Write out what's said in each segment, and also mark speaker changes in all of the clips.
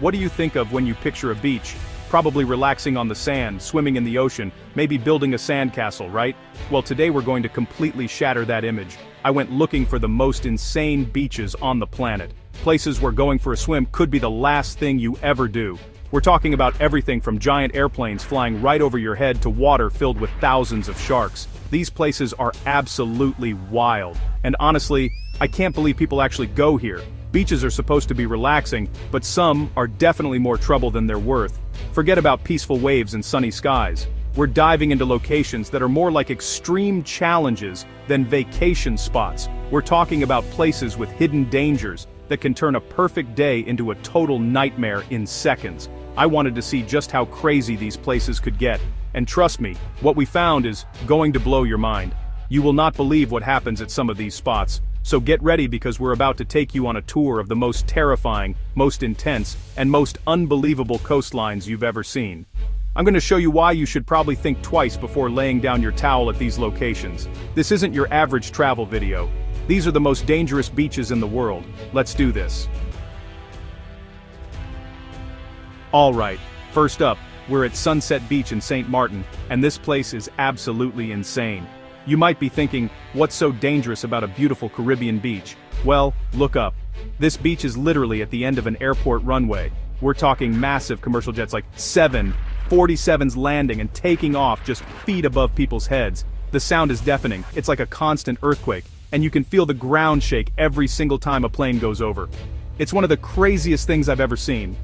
Speaker 1: What do you think of when you picture a beach? Probably relaxing on the sand, swimming in the ocean, maybe building a sandcastle, right? Well, today we're going to completely shatter that image. I went looking for the most insane beaches on the planet. Places where going for a swim could be the last thing you ever do. We're talking about everything from giant airplanes flying right over your head to water filled with thousands of sharks. These places are absolutely wild. And honestly, I can't believe people actually go here. Beaches are supposed to be relaxing, but some are definitely more trouble than they're worth. Forget about peaceful waves and sunny skies. We're diving into locations that are more like extreme challenges than vacation spots. We're talking about places with hidden dangers that can turn a perfect day into a total nightmare in seconds. I wanted to see just how crazy these places could get. And trust me, what we found is going to blow your mind. You will not believe what happens at some of these spots. So get ready because we're about to take you on a tour of the most terrifying, most intense, and most unbelievable coastlines you've ever seen. I'm going to show you why you should probably think twice before laying down your towel at these locations. This isn't your average travel video. These are the most dangerous beaches in the world. Let's do this. Alright, first up, we're at Sunset Beach in St. Martin, and this place is absolutely insane. You might be thinking, what's so dangerous about a beautiful Caribbean beach? Well, look up. This beach is literally at the end of an airport runway. We're talking massive commercial jets like 747s landing and taking off just feet above people's heads. The sound is deafening, it's like a constant earthquake, and you can feel the ground shake every single time a plane goes over. It's one of the craziest things I've ever seen.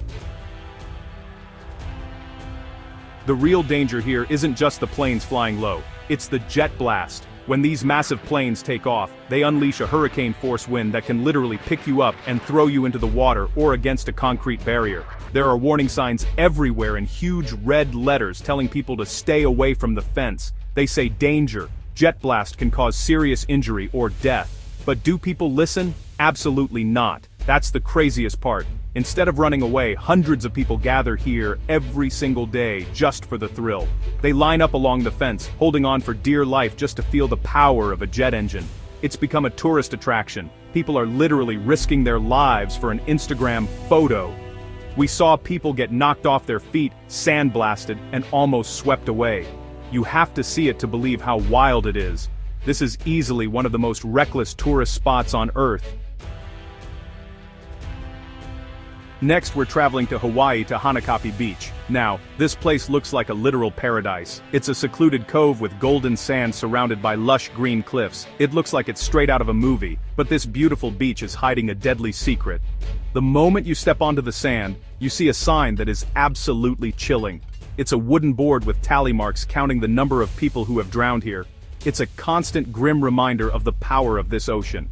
Speaker 1: The real danger here isn't just the planes flying low. It's the jet blast. When these massive planes take off, they unleash a hurricane-force wind that can literally pick you up and throw you into the water or against a concrete barrier. There are warning signs everywhere in huge red letters telling people to stay away from the fence. They say danger. Jet blast can cause serious injury or death. But do people listen? Absolutely not. That's the craziest part. Instead of running away, hundreds of people gather here every single day just for the thrill. They line up along the fence, holding on for dear life just to feel the power of a jet engine. It's become a tourist attraction. People are literally risking their lives for an Instagram photo. We saw people get knocked off their feet, sandblasted, and almost swept away. You have to see it to believe how wild it is. This is easily one of the most reckless tourist spots on Earth. Next, we're traveling to Hawaii to Hanakapi Beach. Now, this place looks like a literal paradise. It's a secluded cove with golden sand surrounded by lush green cliffs. It looks like it's straight out of a movie, but this beautiful beach is hiding a deadly secret. The moment you step onto the sand, you see a sign that is absolutely chilling. It's a wooden board with tally marks counting the number of people who have drowned here. It's a constant grim reminder of the power of this ocean.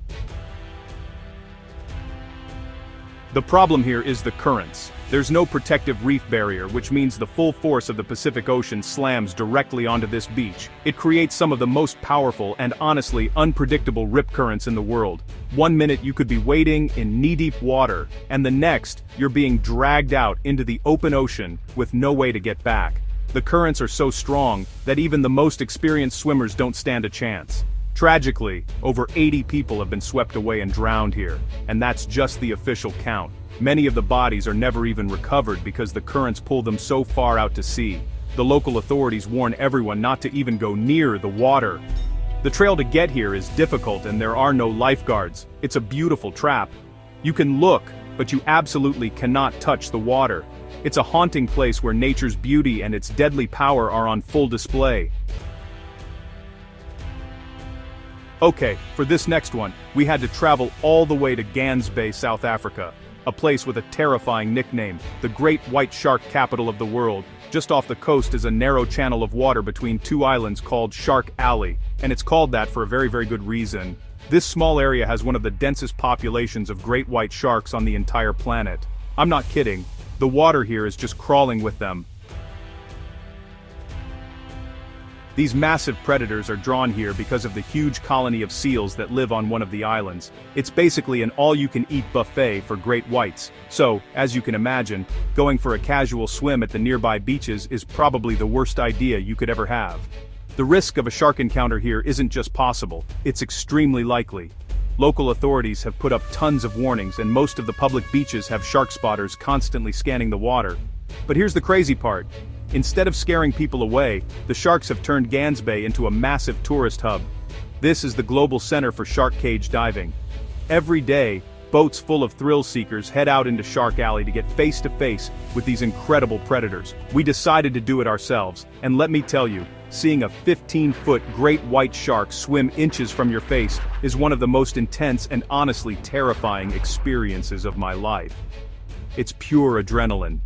Speaker 1: The problem here is the currents. There's no protective reef barrier, which means the full force of the Pacific Ocean slams directly onto this beach. It creates some of the most powerful and honestly unpredictable rip currents in the world. One minute you could be wading in knee-deep water, and the next, you're being dragged out into the open ocean with no way to get back. The currents are so strong that even the most experienced swimmers don't stand a chance. Tragically, over 80 people have been swept away and drowned here, and that's just the official count. Many of the bodies are never even recovered because the currents pull them so far out to sea. The local authorities warn everyone not to even go near the water. The trail to get here is difficult and there are no lifeguards. It's a beautiful trap. You can look, but you absolutely cannot touch the water. It's a haunting place where nature's beauty and its deadly power are on full display. Okay, for this next one, we had to travel all the way to Gans Bay, South Africa, a place with a terrifying nickname, the Great White Shark Capital of the World. Just off the coast is a narrow channel of water between two islands called Shark Alley, and it's called that for a very, very good reason. This small area has one of the densest populations of great white sharks on the entire planet. I'm not kidding, the water here is just crawling with them. These massive predators are drawn here because of the huge colony of seals that live on one of the islands. It's basically an all-you-can-eat buffet for great whites. So, as you can imagine, going for a casual swim at the nearby beaches is probably the worst idea you could ever have. The risk of a shark encounter here isn't just possible, it's extremely likely. Local authorities have put up tons of warnings and most of the public beaches have shark spotters constantly scanning the water. But here's the crazy part. Instead of scaring people away, the sharks have turned Gans Bay into a massive tourist hub. This is the global center for shark cage diving. Every day, boats full of thrill seekers head out into Shark Alley to get face to face with these incredible predators. We decided to do it ourselves, and let me tell you, seeing a 15-foot great white shark swim inches from your face is one of the most intense and honestly terrifying experiences of my life. It's pure adrenaline.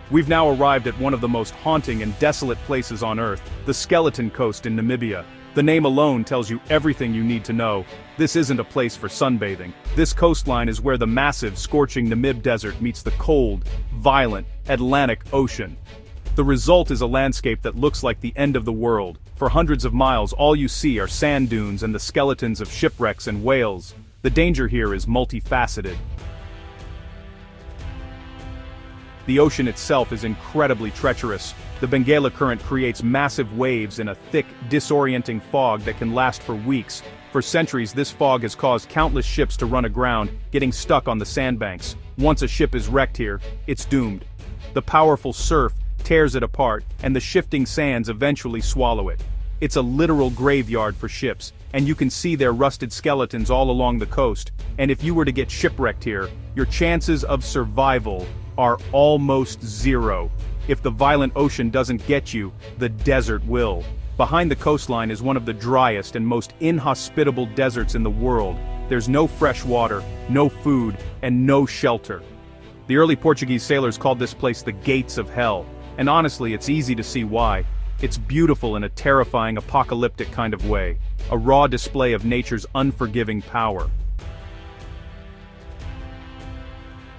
Speaker 1: We've now arrived at one of the most haunting and desolate places on Earth, the Skeleton Coast in Namibia. The name alone tells you everything you need to know. This isn't a place for sunbathing. This coastline is where the massive, scorching Namib Desert meets the cold, violent Atlantic Ocean. The result is a landscape that looks like the end of the world. For hundreds of miles, all you see are sand dunes and the skeletons of shipwrecks and whales. The danger here is multifaceted. The ocean itself is incredibly treacherous. The Benguela Current creates massive waves in a thick, disorienting fog that can last for weeks. For centuries, this fog has caused countless ships to run aground, getting stuck on the sandbanks. Once a ship is wrecked here, it's doomed. The powerful surf tears it apart, and the shifting sands eventually swallow it. It's a literal graveyard for ships, and you can see their rusted skeletons all along the coast. And if you were to get shipwrecked here, your chances of survival are almost zero. If the violent ocean doesn't get you, the desert will. Behind the coastline is one of the driest and most inhospitable deserts in the world. There's no fresh water, no food, and no shelter. The early Portuguese sailors called this place the Gates of Hell, and honestly, it's easy to see why. It's beautiful in a terrifying, apocalyptic kind of way, a raw display of nature's unforgiving power.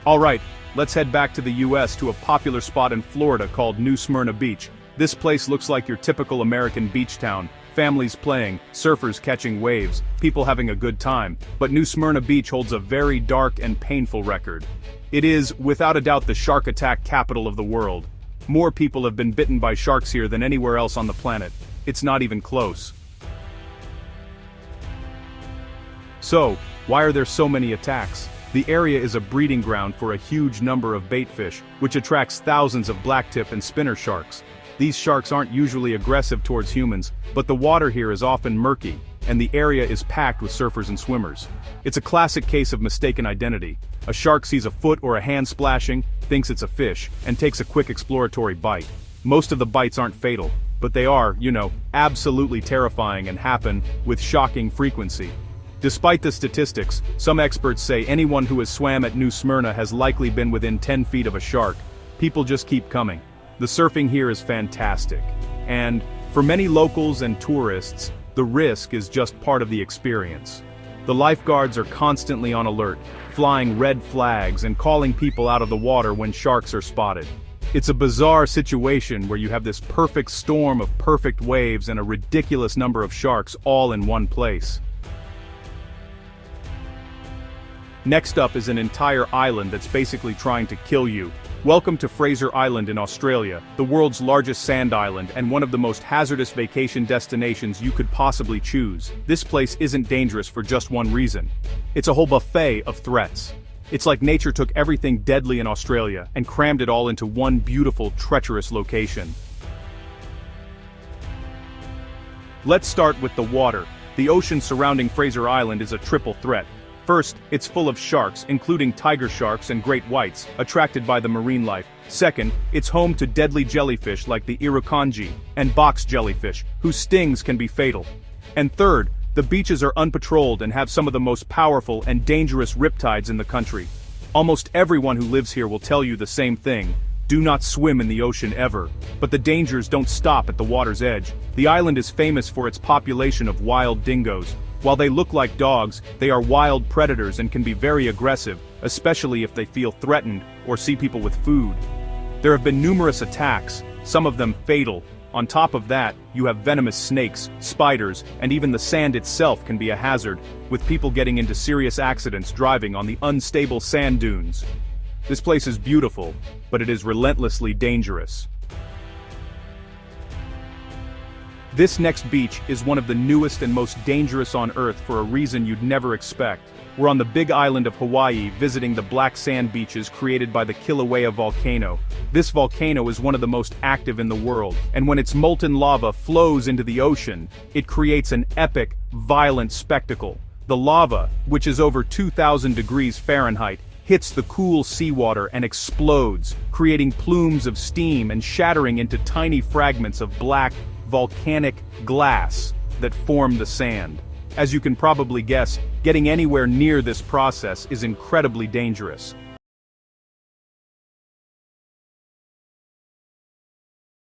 Speaker 1: Alright, let's head back to the US to a popular spot in Florida called New Smyrna Beach. This place looks like your typical American beach town. Families playing, surfers catching waves, people having a good time. But New Smyrna Beach holds a very dark and painful record. It is, without a doubt, the shark attack capital of the world. More people have been bitten by sharks here than anywhere else on the planet. It's not even close. So, why are there so many attacks? The area is a breeding ground for a huge number of baitfish, which attracts thousands of blacktip and spinner sharks. These sharks aren't usually aggressive towards humans, but the water here is often murky, and the area is packed with surfers and swimmers. It's a classic case of mistaken identity. A shark sees a foot or a hand splashing, thinks it's a fish, and takes a quick exploratory bite. Most of the bites aren't fatal, but they are, absolutely terrifying and happen with shocking frequency. Despite the statistics, some experts say anyone who has swam at New Smyrna has likely been within 10 feet of a shark. People just keep coming. The surfing here is fantastic. And, for many locals and tourists, the risk is just part of the experience. The lifeguards are constantly on alert, flying red flags and calling people out of the water when sharks are spotted. It's a bizarre situation where you have this perfect storm of perfect waves and a ridiculous number of sharks all in one place. Next up is an entire island that's basically trying to kill you. Welcome to Fraser Island in Australia, the world's largest sand island and one of the most hazardous vacation destinations you could possibly choose. This place isn't dangerous for just one reason. It's a whole buffet of threats. It's like nature took everything deadly in Australia and crammed it all into one beautiful, treacherous location. Let's start with the water. The ocean surrounding Fraser Island is a triple threat. First, it's full of sharks, including tiger sharks and great whites, attracted by the marine life. Second, it's home to deadly jellyfish like the irukandji and box jellyfish, whose stings can be fatal. And third, the beaches are unpatrolled and have some of the most powerful and dangerous riptides in the country. Almost everyone who lives here will tell you the same thing. Do not swim in the ocean ever. But the dangers don't stop at the water's edge. The island is famous for its population of wild dingoes. While they look like dogs, they are wild predators and can be very aggressive, especially if they feel threatened or see people with food. There have been numerous attacks, some of them fatal. On top of that, you have venomous snakes, spiders, and even the sand itself can be a hazard, with people getting into serious accidents driving on the unstable sand dunes. This place is beautiful, but it is relentlessly dangerous. This next beach is one of the newest and most dangerous on Earth for a reason you'd never expect. We're on the big island of Hawaii visiting the black sand beaches created by the Kilauea volcano. This volcano is one of the most active in the world, and when its molten lava flows into the ocean, it creates an epic, violent spectacle. The lava, which is over 2,000 degrees Fahrenheit, hits the cool seawater and explodes, creating plumes of steam and shattering into tiny fragments of black, volcanic glass that form the sand. As you can probably guess, getting anywhere near this process is incredibly dangerous.